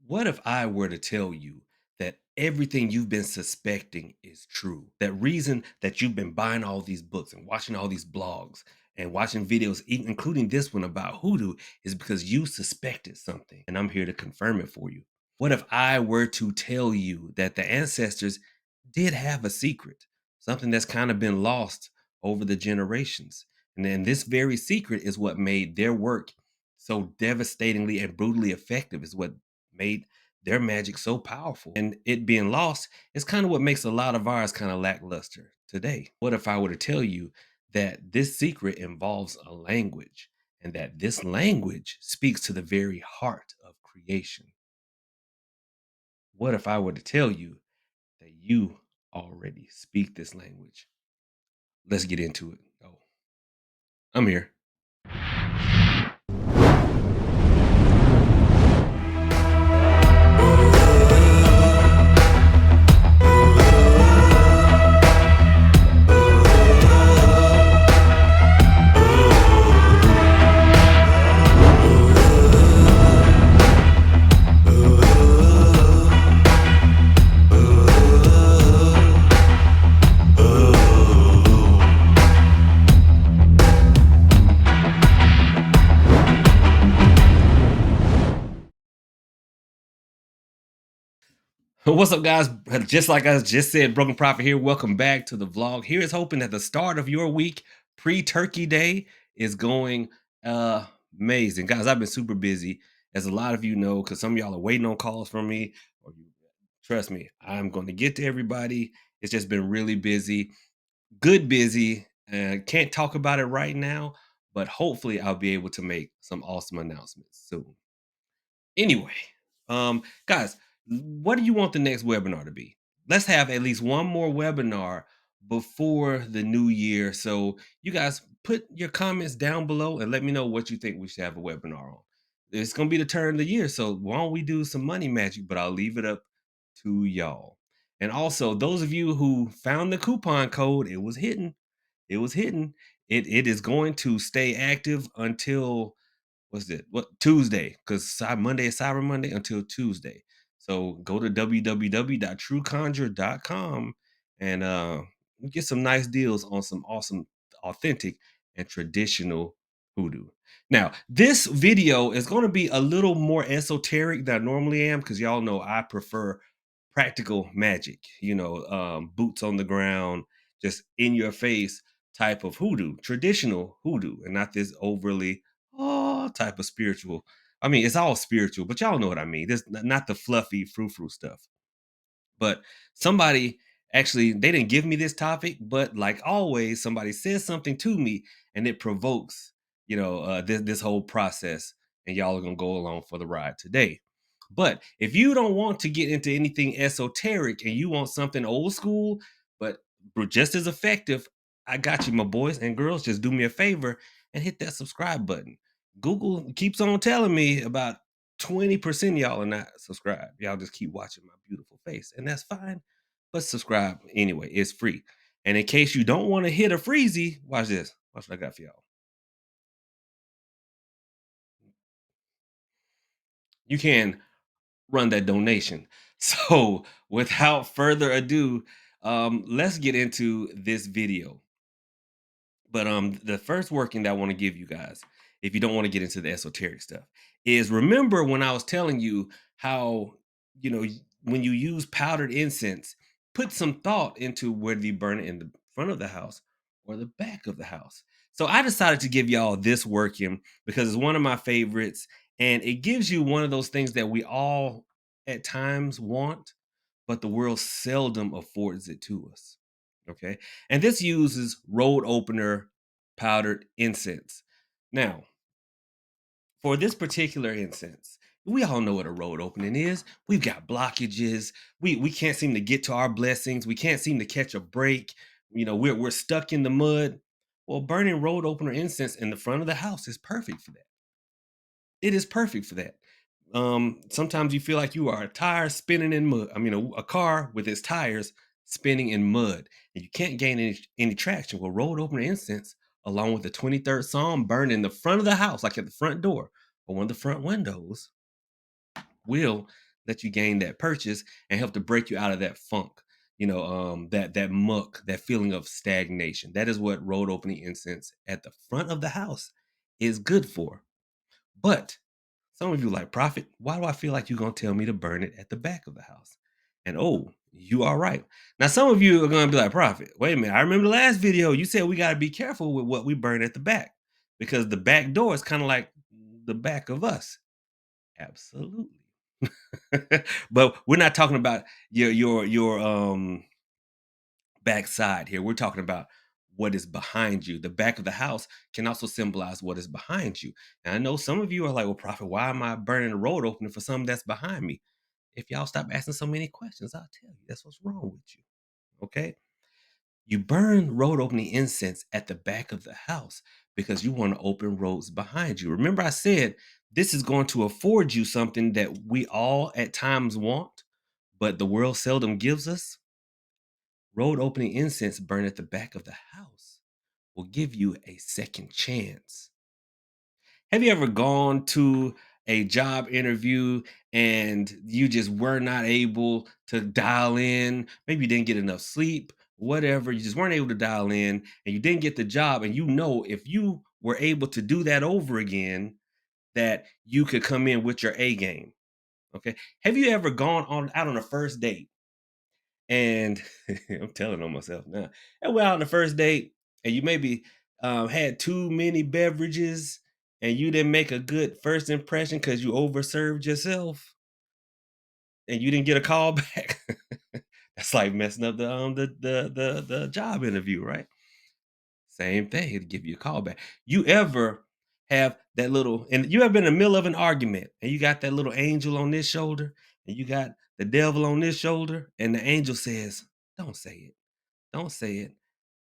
What if I were to tell you that everything you've been suspecting is true? That reason that you've been buying all these books and watching all these blogs and watching videos, including this one about hoodoo, is because you suspected something. And I'm here to confirm it for you. What if I were to tell you that the ancestors did have a secret, something that's kind of been lost over the generations? And then this very secret is what made their work so devastatingly and brutally effective, is what made their magic so powerful. And it being lost is kind of what makes a lot of ours kind of lackluster today. What if I were to tell you that this secret involves a language and that this language speaks to the very heart of creation? What if I were to tell you that you already speak this language? Let's get into it. Oh, I'm here. What's up, guys? Just like I just said, Broken Prophet here. Welcome back to the vlog. Here is hoping that the start of your week, pre-Turkey Day, is going amazing. Guys, I've been super busy, as a lot of you know, because some of y'all are waiting on calls from me. Or you, trust me, I'm going to get to everybody. It's just been really busy, good busy. Can't talk about it right now, but hopefully I'll be able to make some awesome announcements soon. Anyway, guys, what do you want the next webinar to be? Let's have at least one more webinar before the new year. So you guys put your comments down below and let me know what you think we should have a webinar on. It's gonna be the turn of the year, so why don't we do some money magic? But I'll leave it up to y'all. And also, those of you who found the coupon code, it was hidden. It was hidden. It is going to stay active until what's it? What Tuesday? Because Monday is Cyber Monday until Tuesday. So go to www.trueconjure.com and get some nice deals on some awesome, authentic, and traditional hoodoo. Now, this video is going to be a little more esoteric than I normally am because y'all know I prefer practical magic, boots on the ground, just in your face type of hoodoo, traditional hoodoo, and not this overly type of spiritual. I mean, it's all spiritual, but y'all know what I mean. This not the fluffy frou-frou stuff. But somebody actually, they didn't give me this topic, but like always, somebody says something to me and it provokes, this whole process, and y'all are gonna go along for the ride today. But if you don't want to get into anything esoteric and you want something old school, but just as effective, I got you, my boys and girls. Just do me a favor and hit that subscribe button. Google keeps on telling me about 20% of y'all are not subscribed. Y'all just keep watching my beautiful face, and that's fine. But subscribe anyway, it's free. And in case you don't want to hit a freezy, watch this. Watch what I got for y'all. You can run that donation. So without further ado, let's get into this video. But the first working that I want to give you guys, if you don't want to get into the esoteric stuff, is remember when I was telling you how, when you use powdered incense, put some thought into whether you burn it in the front of the house or the back of the house. So I decided to give y'all this working because it's one of my favorites, and it gives you one of those things that we all at times want, but the world seldom affords it to us. Okay. And this uses road opener powdered incense. Now, for this particular incense, we all know what a road opening is. We've got blockages. We can't seem to get to our blessings. We can't seem to catch a break. We're stuck in the mud. Well, burning road opener incense in the front of the house is perfect for that. It is perfect for that. Sometimes you feel like you are a tire spinning in mud. I mean, a car with its tires spinning in mud, and you can't gain any traction. Well, road opener incense, along with the 23rd Psalm, burned in the front of the house, like at the front door or one of the front windows, will let you gain that purchase and help to break you out of that funk, that muck, that feeling of stagnation. That is what road opening incense at the front of the house is good for. But some of you like, Prophet, why do I feel like you're gonna tell me to burn it at the back of the house? And oh, you are right. Now, some of you are gonna be like, Prophet, wait a minute. I remember the last video you said we gotta be careful with what we burn at the back because the back door is kind of like the back of us. Absolutely. But we're not talking about your backside here. We're talking about what is behind you. The back of the house can also symbolize what is behind you. And I know some of you are like, well, Prophet, why am I burning the road opening for something that's behind me? If y'all stop asking so many questions, I'll tell you that's what's wrong with you. Okay. You burn road opening incense at the back of the house because you want to open roads behind you. Remember, I said this is going to afford you something that we all at times want, but the world seldom gives us. Road opening incense burned at the back of the house will give you a second chance. Have you ever gone to a job interview and you just were not able to dial in? Maybe you didn't get enough sleep, whatever. You just weren't able to dial in and you didn't get the job. And you know, if you were able to do that over again, that you could come in with your A game. Okay. Have you ever gone out on a first date? And I'm telling on myself now. And we're out on the first date, and you maybe had too many beverages, and you didn't make a good first impression because you overserved yourself, and you didn't get a call back. That's like messing up the job interview, right? Same thing. It'll give you a call back. You ever have that little, and you ever been in the middle of an argument, and you got that little angel on this shoulder, and you got the devil on this shoulder, and the angel says, "Don't say it. Don't say it."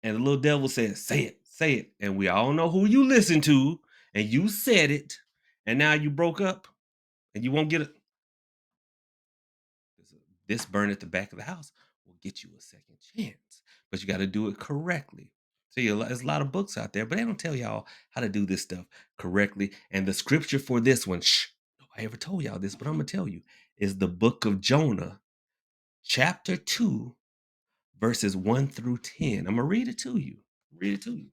And the little devil says, "Say it, say it." And we all know who you listen to, and you said it, and now you broke up, and you won't get it. This burn at the back of the house will get you a second chance, but you got to do it correctly. See, there's a lot of books out there, but they don't tell y'all how to do this stuff correctly. And the scripture for this one, nobody ever told y'all this, but I'm gonna tell you, is the book of Jonah, chapter 2, verses 1 through 10. I'm gonna read it to you. Read it to you.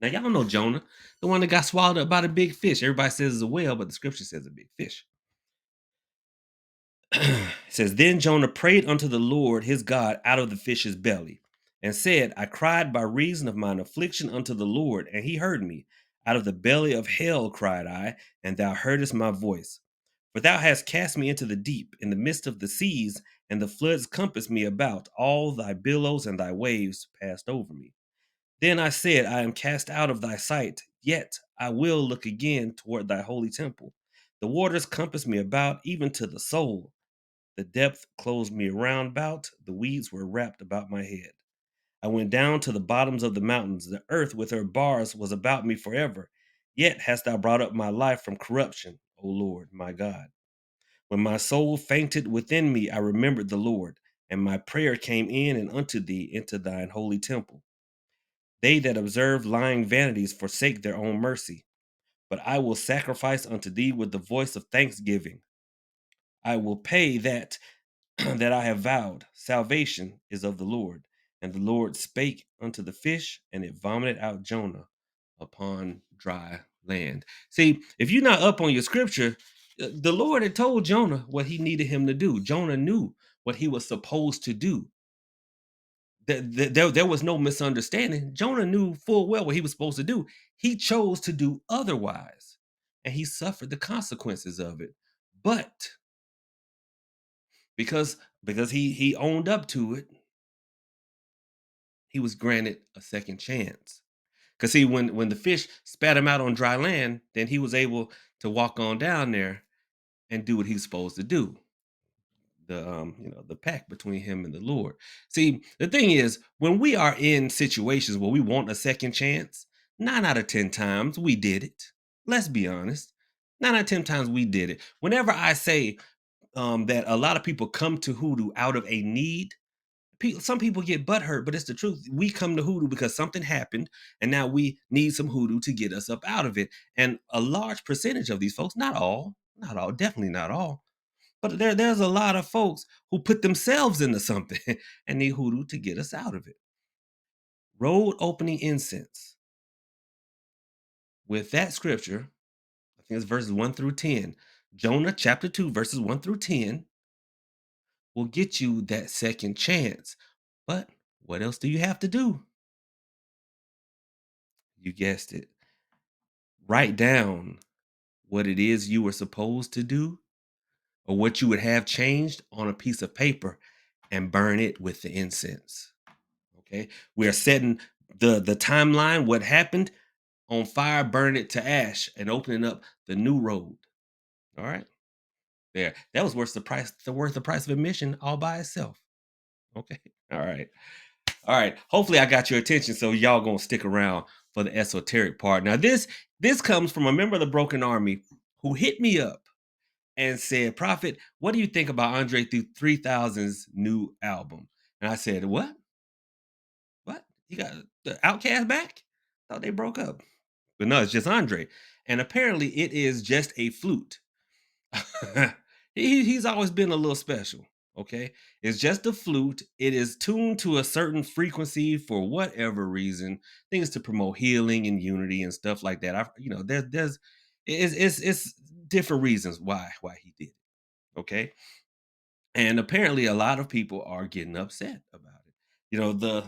Now, y'all know Jonah, the one that got swallowed up by the big fish. Everybody says it's a whale, but the scripture says a big fish. It says, Then Jonah prayed unto the Lord his God out of the fish's belly, and said, I cried by reason of mine affliction unto the Lord, and he heard me. Out of the belly of hell cried I, and thou heardest my voice. For thou hast cast me into the deep, in the midst of the seas, and the floods compassed me about. All thy billows and thy waves passed over me. Then I said, I am cast out of thy sight, yet I will look again toward thy holy temple. The waters compassed me about, even to the soul. The depth closed me round about, the weeds were wrapped about my head. I went down to the bottoms of the mountains, the earth with her bars was about me forever. Yet hast thou brought up my life from corruption, O Lord, my God. When my soul fainted within me, I remembered the Lord, and my prayer came in and unto thee into thine holy temple. They that observe lying vanities forsake their own mercy. But I will sacrifice unto thee with the voice of thanksgiving. I will pay that that I have vowed. Salvation is of the Lord. And the Lord spake unto the fish, and it vomited out Jonah upon dry land. See, if you're not up on your scripture, the Lord had told Jonah what he needed him to do. Jonah knew what he was supposed to do. There was no misunderstanding. Jonah knew full well what he was supposed to do. He chose to do otherwise, and he suffered the consequences of it. But because he owned up to it, he was granted a second chance. Because see, when the fish spat him out on dry land, then he was able to walk on down there and do what he's supposed to do. The pact between him and the Lord. See, the thing is, when we are in situations where we want a second chance, 9 out of 10 times we did it. Let's be honest. 9 out of 10 times we did it. Whenever I say that a lot of people come to Hoodoo out of a need, some people get butthurt, but it's the truth. We come to Hoodoo because something happened, and now we need some Hoodoo to get us up out of it. And a large percentage of these folks, not all, definitely not all, But there's a lot of folks who put themselves into something and need hoodoo to get us out of it. Road opening incense. With that scripture, I think it's verses 1 through 10. Jonah chapter 2, verses 1 through 10 will get you that second chance. But what else do you have to do? You guessed it. Write down what it is you were supposed to do or what you would have changed on a piece of paper and burn it with the incense. Okay. We are setting the timeline, what happened on fire, burn it to ash and opening up the new road. All right. There. That was worth the price of admission all by itself. Okay. All right. All right. Hopefully I got your attention. So y'all gonna stick around for the esoteric part. Now, this comes from a member of the Broken Army who hit me up and said, Prophet, what do you think about Andre 3000's new album? And I said, What? What? You got the Outcast back? Thought they broke up. But no, it's just Andre. And apparently it is just a flute. He's always been a little special. Okay. It's just a flute. It is tuned to a certain frequency for whatever reason, things to promote healing and unity and stuff like that. There's it's different reasons why he did it. Okay. And apparently a lot of people are getting upset about it. The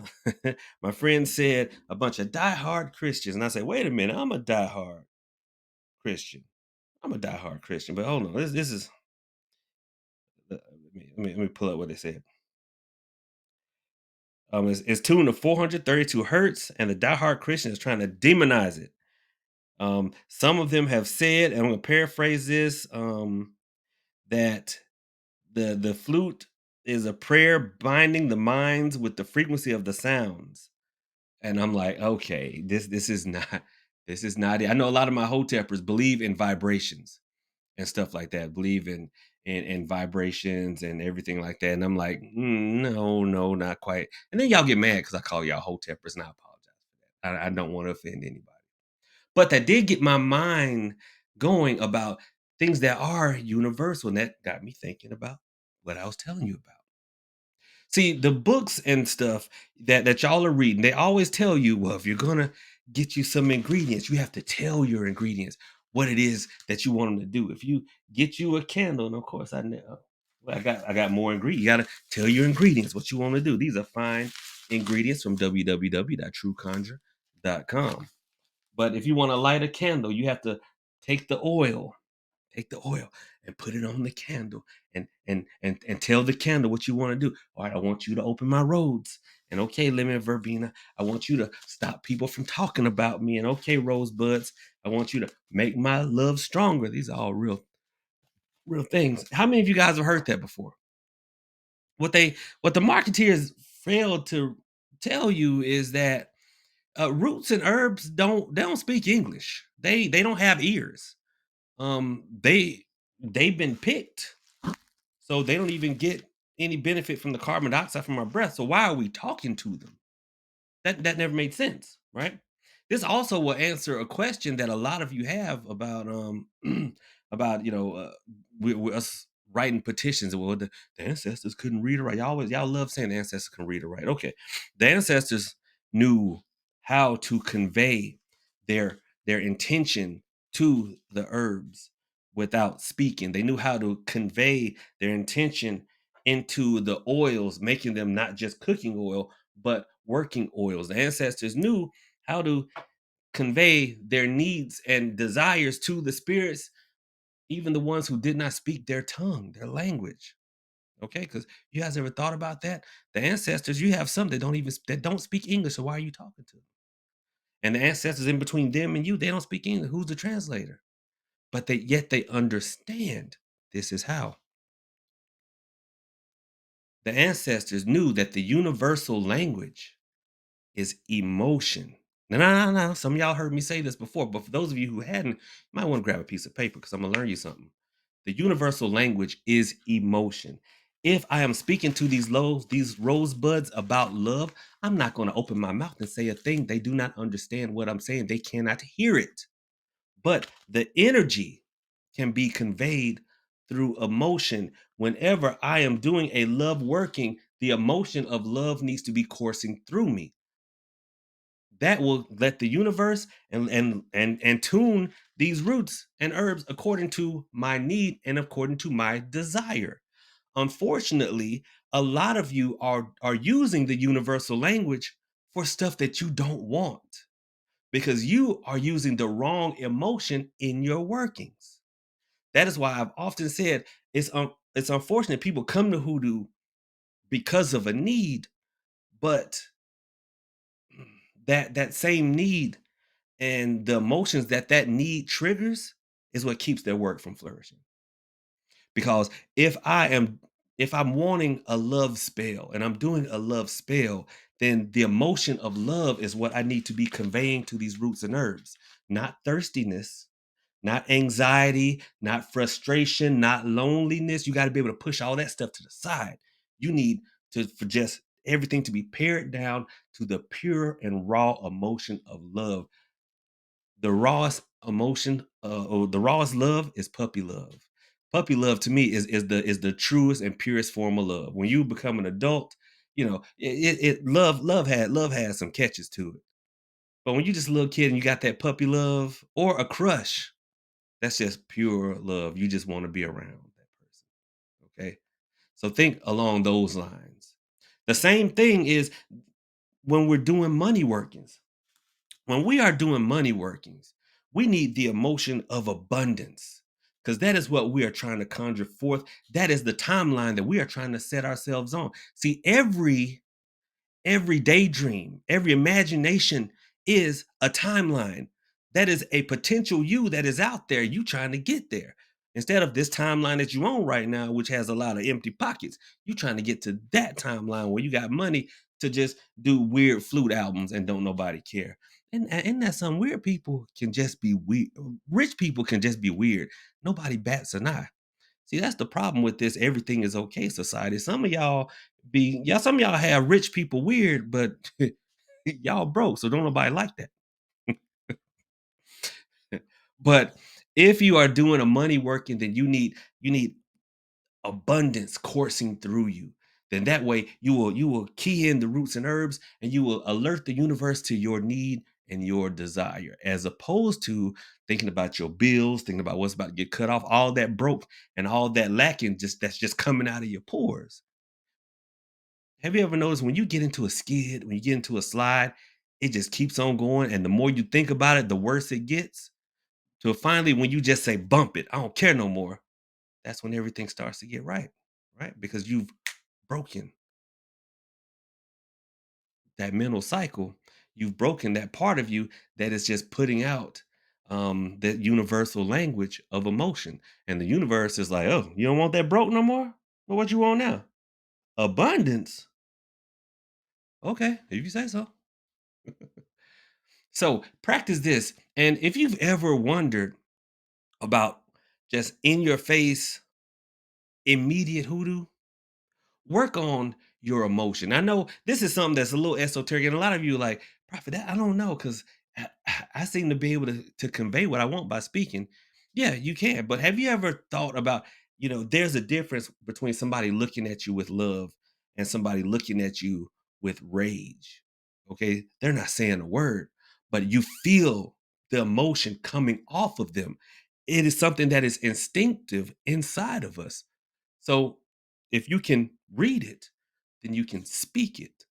my friend said a bunch of diehard Christians, and I said, wait a minute, I'm a diehard Christian. I'm a diehard Christian, but hold on, this is let me pull up what they said. It's tuned to 432 hertz, and the diehard Christian is trying to demonize it. Some of them have said, and I'm gonna paraphrase this, that the flute is a prayer binding the minds with the frequency of the sounds. And I'm like, okay, this is not it. I know a lot of my hoteppers believe in vibrations and stuff like that, believe in vibrations and everything like that. And I'm like, no, no, not quite. And then y'all get mad because I call y'all hoteppers, and I apologize for that. I don't want to offend anybody. But that did get my mind going about things that are universal. And that got me thinking about what I was telling you about. See, the books and stuff that y'all are reading, they always tell you, well, if you're gonna get you some ingredients, you have to tell your ingredients what it is that you want them to do. If you get you a candle, and of course I got more ingredients. You gotta tell your ingredients what you want to do. These are fine ingredients from www.trueconjure.com. But if you want to light a candle, you have to take the oil take the oil and put it on the candle and tell the candle what you want to do. All right, I want you to open my roads. And okay, lemon verbena, I want you to stop people from talking about me. And okay, rosebuds, I want you to make my love stronger. These are all real things. How many of you guys have heard that before? What the marketeers failed to tell you is that roots and herbs don't speak English. They don't have ears. They've been picked, so they don't even get any benefit from the carbon dioxide from our breath. So why are we talking to them? That never made sense, right? This also will answer a question that a lot of you have about about we us writing petitions. Well, the ancestors couldn't read or write. Y'all love saying the ancestors can read or write. Okay, the ancestors knew how to convey their intention to the herbs without speaking. They knew how to convey their intention into the oils, making them not just cooking oil, but working oils. The ancestors knew how to convey their needs and desires to the spirits, even the ones who did not speak their tongue, their language. Okay, because you guys ever thought about that? The ancestors, you have some that don't speak English, so why are you talking to them? And the ancestors in between them and you, they don't speak English. Who's the translator? But yet they understand this is how. The ancestors knew that the universal language is emotion. No. Some of y'all heard me say this before, but for those of you who hadn't, you might want to grab a piece of paper because I'm gonna learn you something. The universal language is emotion. If I am speaking to these rosebuds about love, I'm not going to open my mouth and say a thing. They do not understand what I'm saying. They cannot hear it. But the energy can be conveyed through emotion. Whenever I am doing a love working, the emotion of love needs to be coursing through me. That will let the universe and tune these roots and herbs according to my need and according to my desire. Unfortunately, a lot of you are using the universal language for stuff that you don't want because you are using the wrong emotion in your workings. That is why I've often said it's unfortunate people come to hoodoo because of a need, but that same need and the emotions that that need triggers is what keeps their work from flourishing. Because if I'm wanting a love spell and I'm doing a love spell, then the emotion of love is what I need to be conveying to these roots and herbs, not thirstiness, not anxiety, not frustration, not loneliness. You got to be able to push all that stuff to the side. You need to for just everything to be pared down to the pure and raw emotion of love. The rawest emotion, or the rawest love is puppy love. Puppy love to me is the truest and purest form of love. When you become an adult, love has some catches to it. But when you just a little kid and you got that puppy love or a crush, that's just pure love. You just want to be around that person. Okay. So think along those lines. The same thing is when we're doing money workings. When we are doing money workings, we need the emotion of abundance because that is what we are trying to conjure forth. That is the timeline that we are trying to set ourselves on. See, every daydream, every imagination is a timeline. That is a potential you that is out there, you trying to get there. Instead of this timeline that you own right now, which has a lot of empty pockets, you trying to get to that timeline where you got money to just do weird flute albums and don't nobody care. And that some weird people can just be weird. Rich people can just be weird. Nobody bats an eye. See, that's the problem with this everything is okay society. Some of y'all have rich people weird, but y'all broke, so don't nobody like that. But if you are doing a money working, then you need abundance coursing through you. Then that way you will key in the roots and herbs and you will alert the universe to your need and your desire, as opposed to thinking about your bills, thinking about what's about to get cut off, all that broke and all that lacking that's just coming out of your pores. Have you ever noticed when you get into a skid, when you get into a slide, it just keeps on going, and the more you think about it, the worse it gets? Till finally, when you just say, "Bump it, I don't care no more," that's when everything starts to get right, right? Because you've broken that mental cycle. You've broken that part of you that is just putting out that universal language of emotion. And the universe is like, "Oh, you don't want that broke no more? Well, what you want now? Abundance? Okay, if you say so." So practice this. And if you've ever wondered about just in your face, immediate hoodoo, work on your emotion. I know this is something that's a little esoteric, and a lot of you are like, Prophet, that I don't know, because I seem to be able to convey what I want by speaking. Yeah, you can. But have you ever thought about, there's a difference between somebody looking at you with love and somebody looking at you with rage. Okay. They're not saying a word, but you feel the emotion coming off of them. It is something that is instinctive inside of us. So if you can read it, then you can speak it.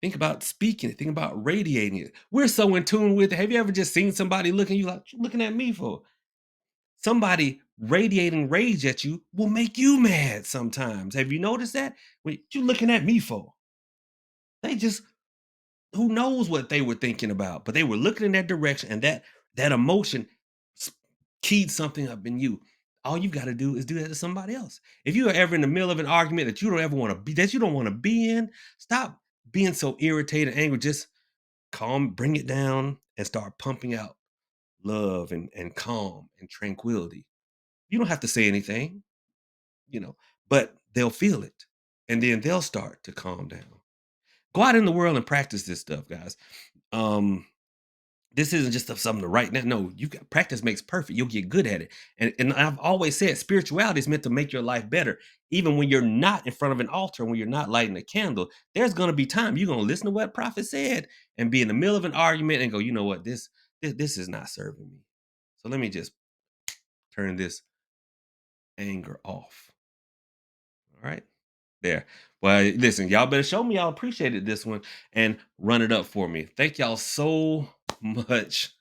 Think about speaking it. Think about radiating it. We're so in tune with it. Have you ever just seen somebody looking at you like, "What you looking at me for?" Somebody radiating rage at you will make you mad sometimes. Have you noticed that? What you looking at me for? They just who knows what they were thinking about, but they were looking in that direction, and that emotion s- keyed something up in you. All you got to do is do that to somebody else. If you are ever in the middle of an argument that you don't ever want to be, that you don't want to be in, stop being so irritated, angry. Just calm, bring it down, and start pumping out love and calm and tranquility. You don't have to say anything, you know, but they'll feel it, and then they'll start to calm down. Go out in the world and practice this stuff, guys. Um, This isn't just something to write now. No, you got practice makes perfect. You'll get good at it. And I've always said spirituality is meant to make your life better. Even when you're not in front of an altar, when you're not lighting a candle, there's gonna be time you're gonna listen to what prophet said and be in the middle of an argument and go, you know what, this is not serving me. So let me just turn this anger off. All right. There. Well, listen, y'all better show me y'all appreciated this one and run it up for me. Thank y'all so much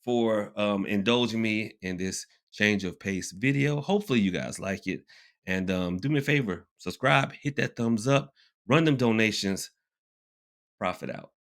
for indulging me in this change of pace video. Hopefully you guys like it. And do me a favor, subscribe, hit that thumbs up, run them donations, profit out.